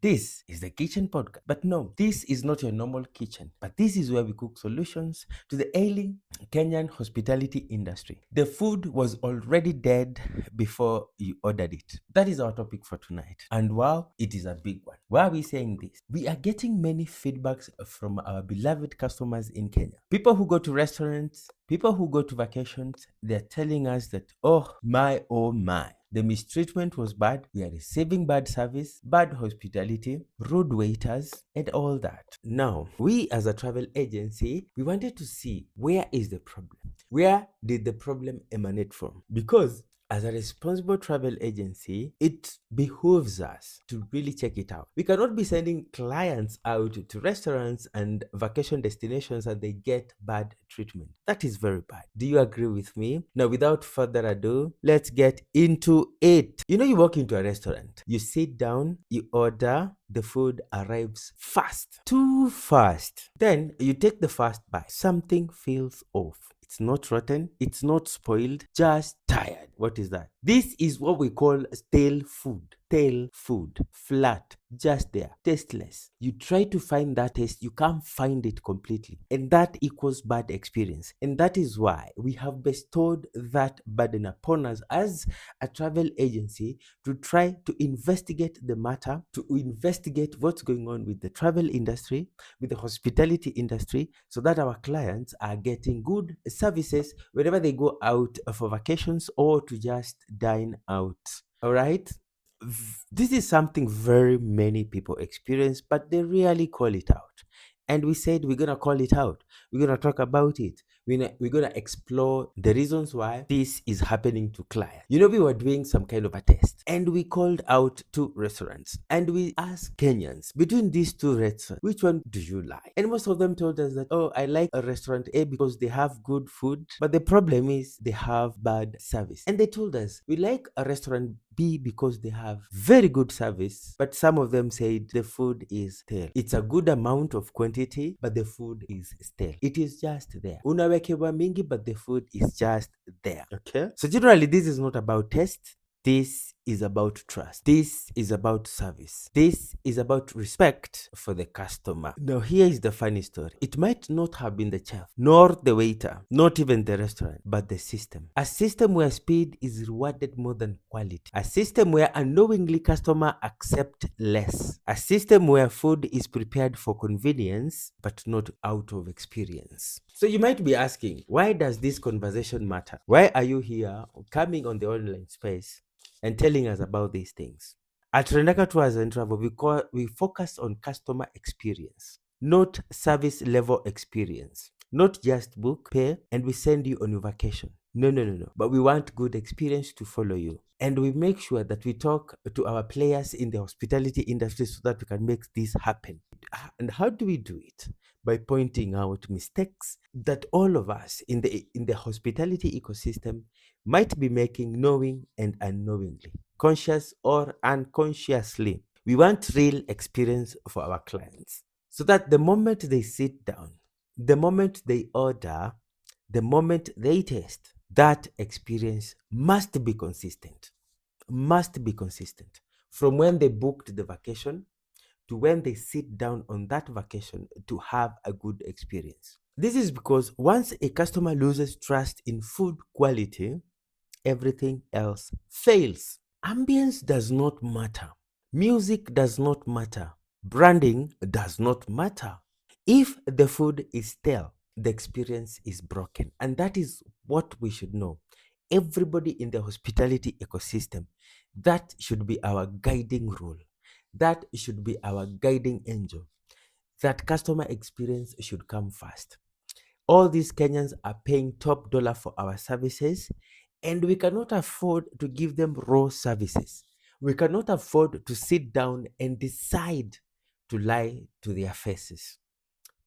This is the Kitchen Podcast. But no, this is not your normal kitchen, but this is where we cook solutions to the ailing Kenyan hospitality industry. The food was already dead before you ordered it. That is our topic for tonight. And wow, it is a big one. Why are we saying this? We are getting many feedbacks from our beloved customers in Kenya. People who go to restaurants, people who go to vacations, they're telling us that, oh my, the mistreatment was bad. We are receiving bad service, bad hospitality, rude waiters, and all that. Now, we as a travel agency, we wanted to see where is the problem? Where did the problem emanate from? Because as a responsible travel agency, it behooves us to really check it out. We cannot be sending clients out to restaurants and vacation destinations and they get bad treatment. That is very bad. Do you agree with me? Now, without further ado, let's get into it. You walk into a restaurant, you sit down, you order, the food arrives fast, too fast. Then you take the first bite. Something feels off. It's not rotten, it's not spoiled, just tired. What is that? This is what we call stale food. Stale food. Flat. Just there. Tasteless. You try to find that taste, you can't find it completely. And that equals bad experience. And that is why we have bestowed that burden upon us as a travel agency to try to investigate the matter, to investigate what's going on with the travel industry, with the hospitality industry, so that our clients are getting good services whenever they go out for vacations or to just dine out. All right. This is something very many people experience, but they rarely call it out. And we said we're going to call it out. We're going to talk about it. We're going to explore the reasons why this is happening to clients. We were doing some kind of a test and we called out two restaurants and we asked Kenyans, between these two restaurants, which one do you like? And most of them told us that, oh, I like a restaurant A because they have good food, but the problem is they have bad service. And they told us, we like a restaurant B because they have very good service, but some of them said the food is stale. It's a good amount of quantity, but the food is stale. It is just there. Unawekewa mingi, but the food is just there. Okay? So generally, this is not about taste. This is about trust. This is about service. This is about respect for the customer. Now, here is the funny story. It might not have been the chef, nor the waiter, not even the restaurant, but the system. A system where speed is rewarded more than quality. A system where unknowingly customer accept less. A system where food is prepared for convenience, but not out of experience. So you might be asking, why does this conversation matter? Why are you here coming on the online space and telling us about these things? At Renaka Tours and Travel, we focus on customer experience, not service level experience. Not just book, pay, and we send you on your vacation. No. But we want good experience to follow you. And we make sure that we talk to our players in the hospitality industry so that we can make this happen. And how do we do it? By pointing out mistakes that all of us in the hospitality ecosystem might be making, knowing and unknowingly, conscious or unconsciously. We want real experience for our clients so that the moment they sit down, the moment they order, the moment they taste, that experience must be consistent. Must be consistent. From when they booked the vacation to when they sit down on that vacation to have a good experience. This is because once a customer loses trust in food quality, everything else fails. Ambience does not matter. Music does not matter. Branding does not matter. If the food is stale, the experience is broken. And that is what we should know. Everybody in the hospitality ecosystem, that should be our guiding rule. That should be our guiding angel. That customer experience should come first. All these Kenyans are paying top dollar for our services, and we cannot afford to give them raw services. We cannot afford to sit down and decide to lie to their faces,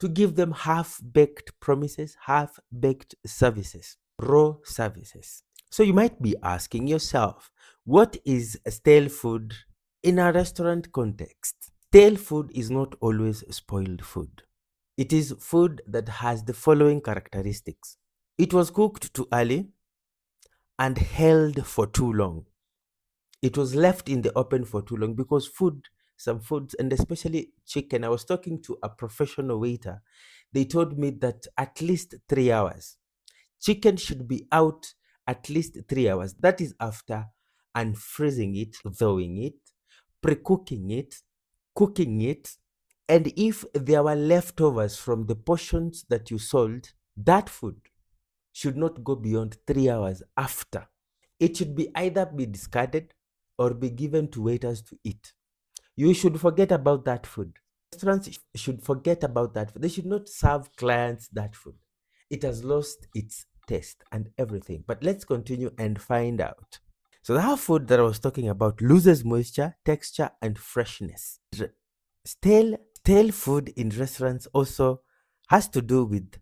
to give them half-baked promises, half-baked services, raw services. So you might be asking yourself, what is stale food in a restaurant context? Stale food is not always spoiled food. It is food that has the following characteristics. It was cooked too early and held for too long. It was left in the open for too long because food some foods, and especially chicken. I was talking to a professional waiter. They told me that at least 3 hours. Chicken should be out at least 3 hours. That is after unfreezing it, thawing it, pre-cooking it, cooking it, and if there were leftovers from the portions that you sold, that food should not go beyond 3 hours after. It should be either be discarded or be given to waiters to eat. You should forget about that food. Restaurants should forget about that food. They should not serve clients that food. It has lost its taste and everything. But let's continue and find out. So the half food that I was talking about loses moisture, texture, and freshness. Stale food in restaurants also has to do with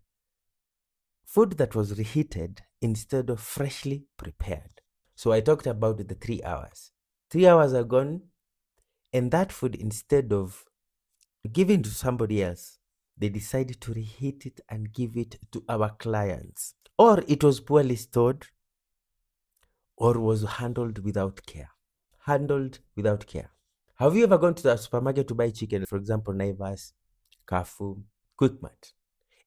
food that was reheated instead of freshly prepared. So I talked about the 3 hours. 3 hours are gone, and that food, instead of giving to somebody else, they decided to reheat it and give it to our clients. Or it was poorly stored, or was handled without care. Handled without care. Have you ever gone to the supermarket to buy chicken, for example, Naivas, Carrefour, Quickmart?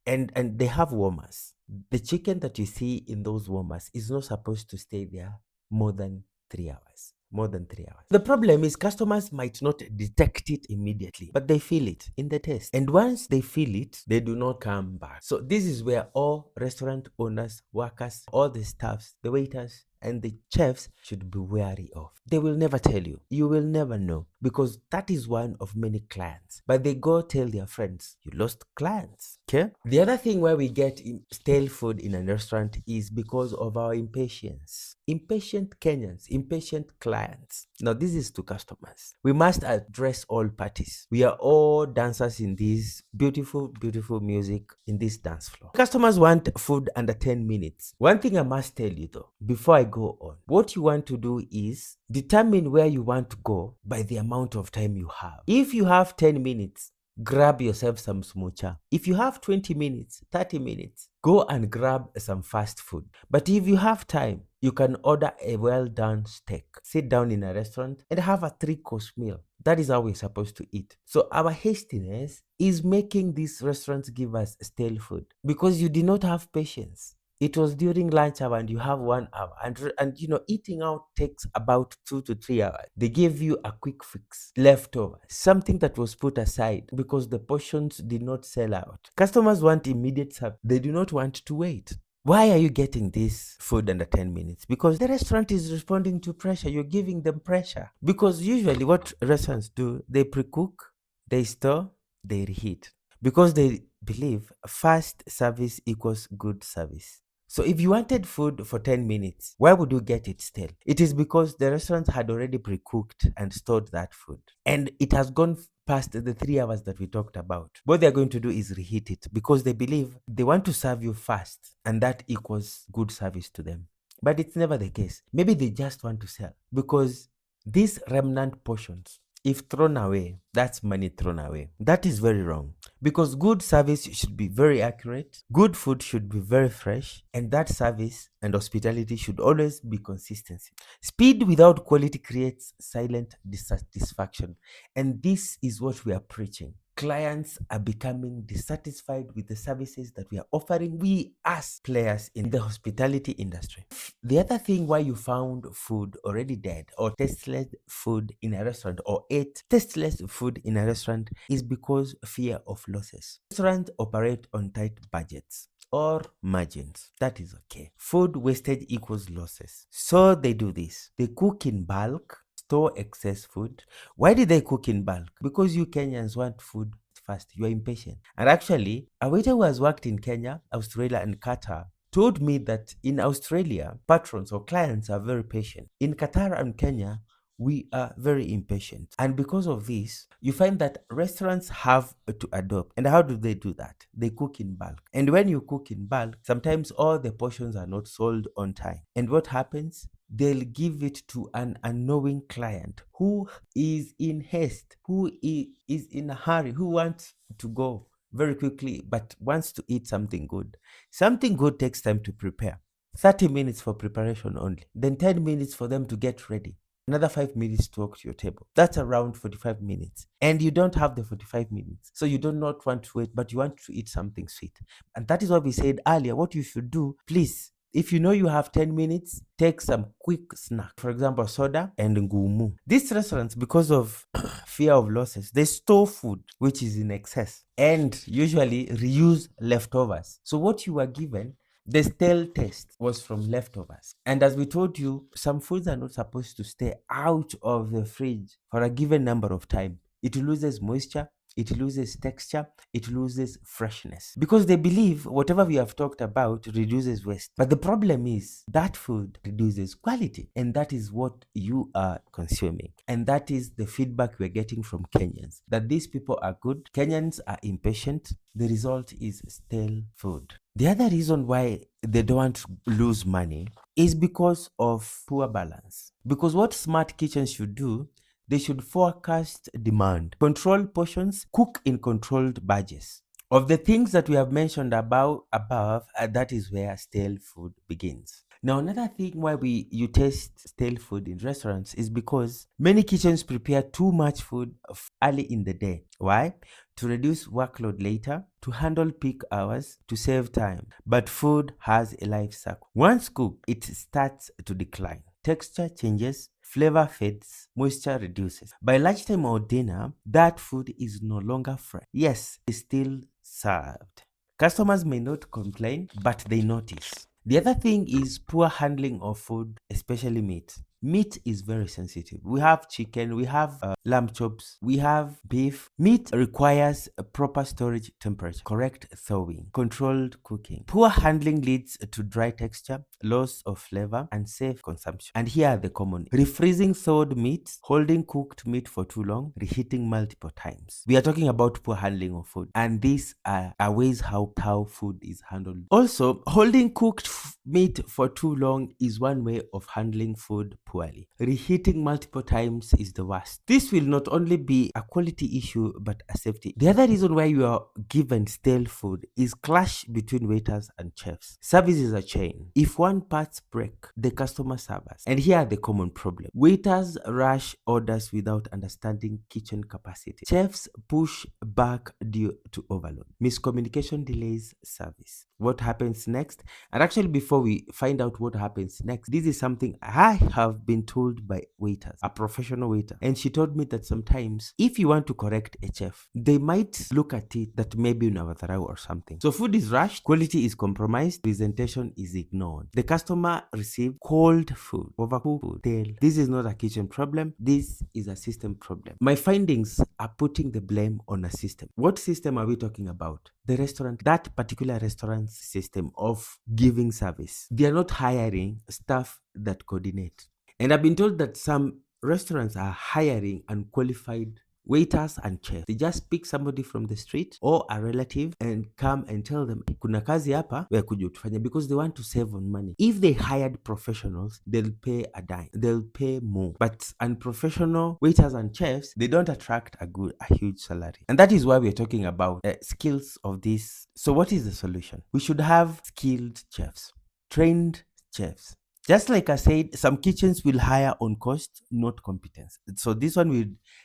And they have warmers. The chicken that you see in those warmers is not supposed to stay there more than 3 hours. More than 3 hours. The problem is customers might not detect it immediately, but they feel it in the taste. And once they feel it, they do not come back. So this is where all restaurant owners, workers, all the staffs, the waiters, and the chefs should be wary of. They will never tell you. You will never know, because that is one of many clients. But they go tell their friends, you lost clients. Okay? The other thing where we get stale food in a restaurant is because of our impatience. Impatient Kenyans, impatient clients. Now, this is to customers. We must address all parties. We are all dancers in this beautiful, beautiful music in this dance floor. Customers want food under 10 minutes. One thing I must tell you though, before I go on, what you want to do is determine where you want to go by the amount of time you have. If you have 10 minutes, grab yourself some smocha. If you have 20 minutes, 30 minutes, go and grab some fast food. But if you have time, you can order a well-done steak. Sit down in a restaurant and have a 3-course meal. That is how we're supposed to eat. So our hastiness is making these restaurants give us stale food because you did not have patience. It was during lunch hour and you have 1 hour, and you know, eating out takes about 2 to 3 hours. They gave you a quick fix, leftover, something that was put aside because the portions did not sell out. Customers want immediate service. They do not want to wait. Why are you getting this food under 10 minutes? Because the restaurant is responding to pressure. You're giving them pressure. Because usually what restaurants do, they pre-cook, they store, they reheat. Because they believe fast service equals good service. So if you wanted food for 10 minutes, why would you get it stale? It is because the restaurant had already pre-cooked and stored that food. And it has gone past the 3 hours that we talked about. What they're going to do is reheat it because they believe they want to serve you fast and that equals good service to them. But it's never the case. Maybe they just want to sell because these remnant portions, if thrown away, that's money thrown away. That is very wrong because good service should be very accurate, good food should be very fresh, and that service and hospitality should always be consistency. Speed without quality creates silent dissatisfaction, and this is what we are preaching. Clients are becoming dissatisfied with the services that we are offering, we as players in the hospitality industry. The other thing why you found food already dead or tasteless food in a restaurant or ate tasteless food in a restaurant is because fear of losses. Restaurants operate on tight budgets or margins. That is okay. Food wastage equals losses. So they do this. They cook in bulk, store excess food. Why did they cook in bulk? Because you Kenyans want food fast. You are impatient. And actually, a waiter who has worked in Kenya, Australia, and Qatar told me that in Australia, patrons or clients are very patient. In Qatar and Kenya, we are very impatient. And because of this, you find that restaurants have to adopt. And how do they do that? They cook in bulk. And when you cook in bulk, sometimes all the portions are not sold on time. And what happens? They'll give it to an unknowing client who is in haste, who is in a hurry, who wants to go very quickly, but wants to eat something good. Something good takes time to prepare. 30 minutes for preparation only, then 10 minutes for them to get ready. another 5 minutes to walk to your table. That's around 45 minutes. And you don't have the 45 minutes. So you do not want to wait, but you want to eat something sweet. And that is what we said earlier. What you should do, please, if you know you have 10 minutes, take some quick snack. For example, soda and ngumu. These restaurants, because of fear of losses, they store food which is in excess and usually reuse leftovers. So what you were given, the stale taste was from leftovers. And as we told you, some foods are not supposed to stay out of the fridge for a given number of time. It loses moisture, it loses texture, it loses freshness. Because they believe whatever we have talked about reduces waste. But the problem is that food reduces quality. And that is what you are consuming. And that is the feedback we're getting from Kenyans. That these people are good, Kenyans are impatient. The result is stale food. The other reason why they don't want to lose money is because of poor balance. Because what smart kitchens should do, they should forecast demand, control portions, cook in controlled batches. Of the things that we have mentioned above, that is where stale food begins. Now, another thing why you taste stale food in restaurants is because many kitchens prepare too much food early in the day. Why? To reduce workload later, to handle peak hours, to save time. But food has a life cycle. Once cooked, it starts to decline. Texture changes, flavor fades, moisture reduces. By lunchtime or dinner, that food is no longer fresh. Yes, it's still served. Customers may not complain, but they notice. The other thing is poor handling of food, especially meat. Meat is very sensitive. We have chicken, we have lamb chops, we have beef. Meat requires a proper storage temperature, correct thawing, controlled cooking. Poor handling leads to dry texture, loss of flavor, and safe consumption. And here are the common: refreezing thawed meat, holding cooked meat for too long, reheating multiple times. We are talking about poor handling of food, and these are ways how food is handled. Also, holding cooked meat for too long is one way of handling food poorly. Reheating multiple times is the worst. This will not only be a quality issue but a safety. The other reason why you are given stale food is clash between waiters and chefs. Service is a chain. If one parts break, the customer suffers. And here are the common problem: waiters rush orders without understanding kitchen capacity. Chefs push back due to overload. Miscommunication delays service. What happens next? And actually, before we find out what happens next, this is something I have been told by waiters, a professional waiter. And she told me that sometimes if you want to correct a chef, they might look at it that maybe unavadharau or something. So food is rushed, quality is compromised, presentation is ignored. The customer received cold food, overcooked food, stale. This is not a kitchen problem. This is a system problem. My findings are putting the blame on a system. What system are we talking about? The restaurant, that particular restaurant's system of giving service. They are not hiring staff that coordinate. And I've been told that some restaurants are hiring unqualified waiters and chefs. They just pick somebody from the street or a relative and come and tell them, kuna kazi hapa, wewe kuja utufanye, because they want to save on money. If they hired professionals, they'll pay a dime. They'll pay more. But unprofessional waiters and chefs, they don't attract a huge salary. And that is why we're talking about skills of this. So what is the solution? We should have skilled chefs, trained chefs. Just like I said, some kitchens will hire on cost, not competence. So this one will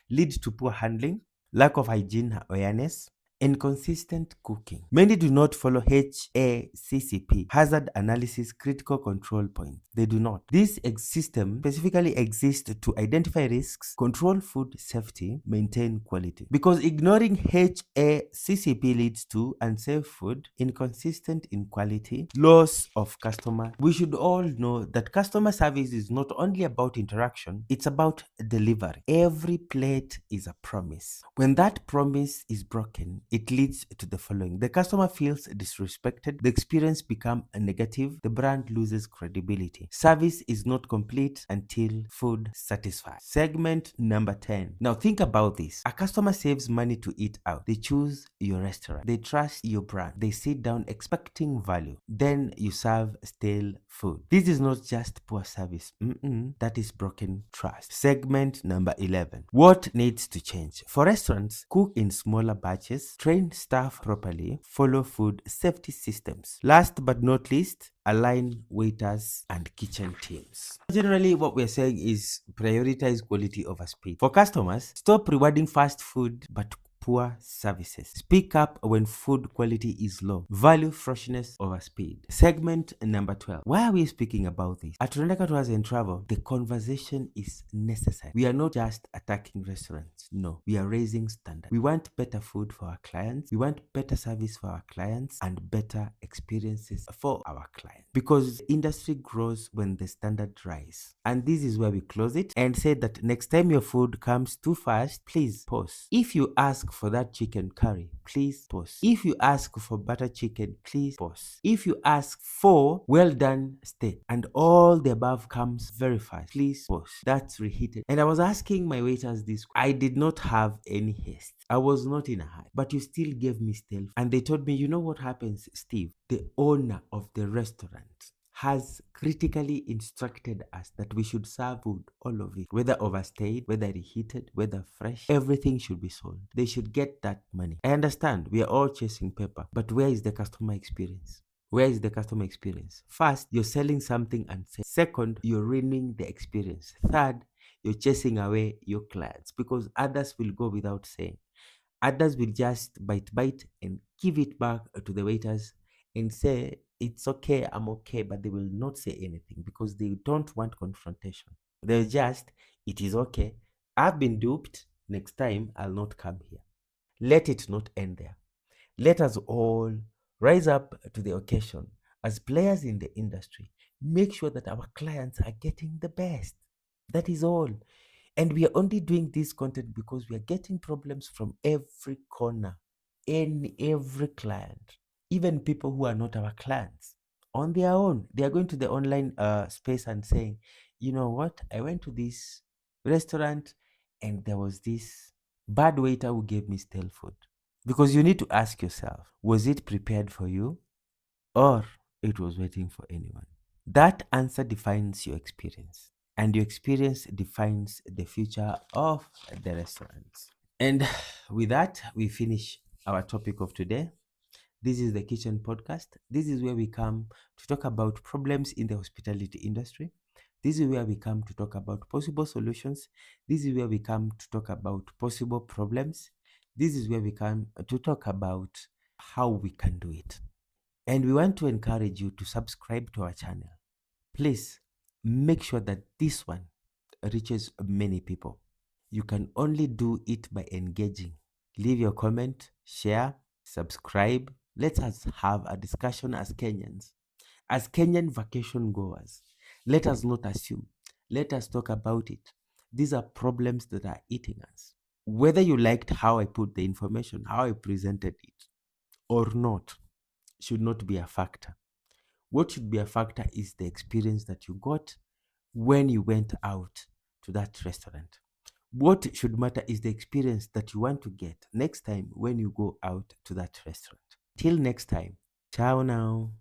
lead to poor handling, lack of hygiene awareness, inconsistent cooking. Many do not follow HACCP, hazard analysis critical control point. They do not. This system specifically exists to identify risks, control food safety, maintain quality. Because ignoring HACCP leads to unsafe food, inconsistent in quality, loss of customer. We should all know that customer service is not only about interaction, it's about delivery. Every plate is a promise. When that promise is broken, it leads to the following: the customer feels disrespected, the experience becomes negative, the brand loses credibility. Service is not complete until food satisfies. Segment number 10. Now think about this. A customer saves money to eat out. They choose your restaurant. They trust your brand. They sit down expecting value. Then you serve stale food. This is not just poor service. That is broken trust. Segment number 11. What needs to change? For restaurants, cook in smaller batches. train staff properly, follow food safety systems. Last but not least, align waiters and kitchen teams. Generally, what we're saying is prioritize quality over speed. For customers, stop rewarding fast food but poor services. Speak up when food quality is low. Value freshness over speed. Segment number 12. Why are we speaking about this? At Renaka Tours and Travel, the conversation is necessary. We are not just attacking restaurants. No, we are raising standards. We want better food for our clients. We want better service for our clients and better experiences for our clients. Because industry grows when the standard rise. And this is where we close it and say that next time your food comes too fast, please pause. If you ask for that chicken curry, please pause. If you ask for butter chicken, please pause. If you ask for well done steak and all the above comes very fast, please pause. That's reheated. And I was asking my waiters this. I did not have any haste. I was not in a hurry, but you still gave me stale. And they told me, you know what happens, Steve? The owner of the restaurant has critically instructed us that we should serve food, all of it, whether overstayed, whether reheated, whether fresh, everything should be sold. They should get that money. I understand we are all chasing paper, but where is the customer experience? Where is the customer experience? First, you're selling something unsafe. Second, you're ruining the experience. Third, you're chasing away your clients because others will go without saying. Others will just bite and give it back to the waiters and say, it's okay, I'm okay, but they will not say anything because they don't want confrontation. They'll just, it is okay, I've been duped, next time I'll not come here. Let it not end there. Let us all rise up to the occasion as players in the industry. Make sure that our clients are getting the best. That is all. And we are only doing this content because we are getting problems from every corner, in every client, even people who are not our clients. On their own, they are going to the online space and saying, you know what, I went to this restaurant and there was this bad waiter who gave me stale food. Because you need to ask yourself, was it prepared for you or it was waiting for anyone? That answer defines your experience, and your experience defines the future of the restaurants. And with that, we finish our topic of today. This is the Kitchen Podcast. This is where we come to talk about problems in the hospitality industry. This is where we come to talk about possible solutions. This is where we come to talk about possible problems. This is where we come to talk about how we can do it. And we want to encourage you to subscribe to our channel. Please make sure that this one reaches many people. You can only do it by engaging. Leave your comment, share, subscribe. Let us have a discussion as Kenyans, as Kenyan vacation goers. Let us not assume. Let us talk about it. These are problems that are eating us. Whether you liked how I put the information, how I presented it, or not, should not be a factor. What should be a factor is the experience that you got when you went out to that restaurant. What should matter is the experience that you want to get next time when you go out to that restaurant. Till next time, ciao now.